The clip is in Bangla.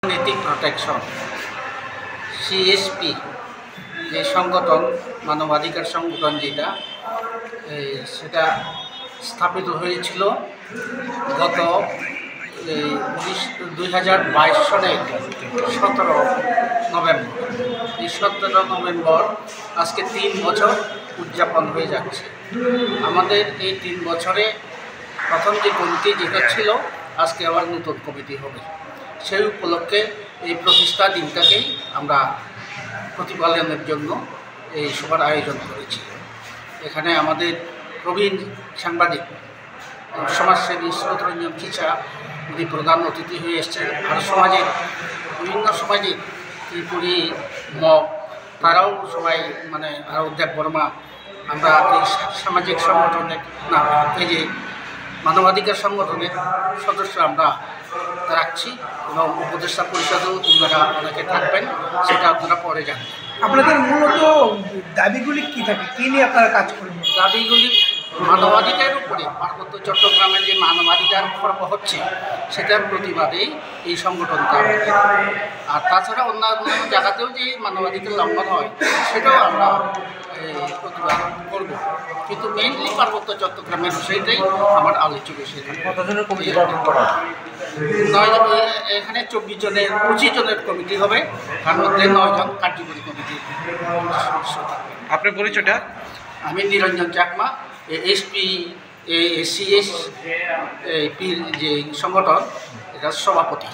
নেটিভ প্রোটেকশন সিএসপি যে সংগঠন মানবাধিকার সংগঠন যেটা সেটা স্থাপিত হয়েছিল গত 2022 সনের 17 নভেম্বর। এই 17 নভেম্বর আজকে 3 বছর উদযাপন হয়ে যাচ্ছে। আমাদের এই 3 বছরে প্রথম যে কমিটি যেটা ছিল আজকে আবার নতুন কমিটি হবে। সেই উপলক্ষে এই প্রতিষ্ঠা দিনটাকেই আমরা প্রতিপালনের জন্য এই সভার আয়োজন করেছি। এখানে আমাদের প্রবীণ সাংবাদিক সমাজসেবী স্রোতরঞ্জন খিচা উনি প্রধান অতিথি হয়ে এসছেন। আর সমাজের বিভিন্ন সমাজের ত্রিপুরী মগ তারাও সবাই আর দেব বর্মা আমরা এই সামাজিক সংগঠনের এই যে মানবাধিকার সংগঠনের সদস্য আমরা রাখছি এবং উপদেষ্টা পরিষদেও ওনারা অনেকে থাকবেন, সেটা আপনারা পরে জানবেন। আপনাদের মূলত দাবিগুলি কী থাকে, কী নিয়ে আপনারা কাজ করবেন? দাবিগুলি মানবাধিকারের উপরে পার্বত্য চট্টগ্রামে যে মানবাধিকার খর্ব হচ্ছে সেটার প্রতিবাদেই এই সংগঠনটা। আর তাছাড়া অন্যান্য জায়গাতেও যে মানবাধিকার লঙ্ঘন হয় সেটাও আমরা প্রতিবাদ করব, কিন্তু মেইনলি পার্বত্য চট্টগ্রামের বিষয়টাই আমার আলোচ্য বিষয়। এখানে 24 জনের 25 জনের কমিটি হবে, তার মধ্যে 9 জন কার্যকরী কমিটি। আপনার পরিচয়টা? আমি নিরঞ্জন চাকমা, এসপি সিএসপি যে সংগঠন এটার সভাপতি।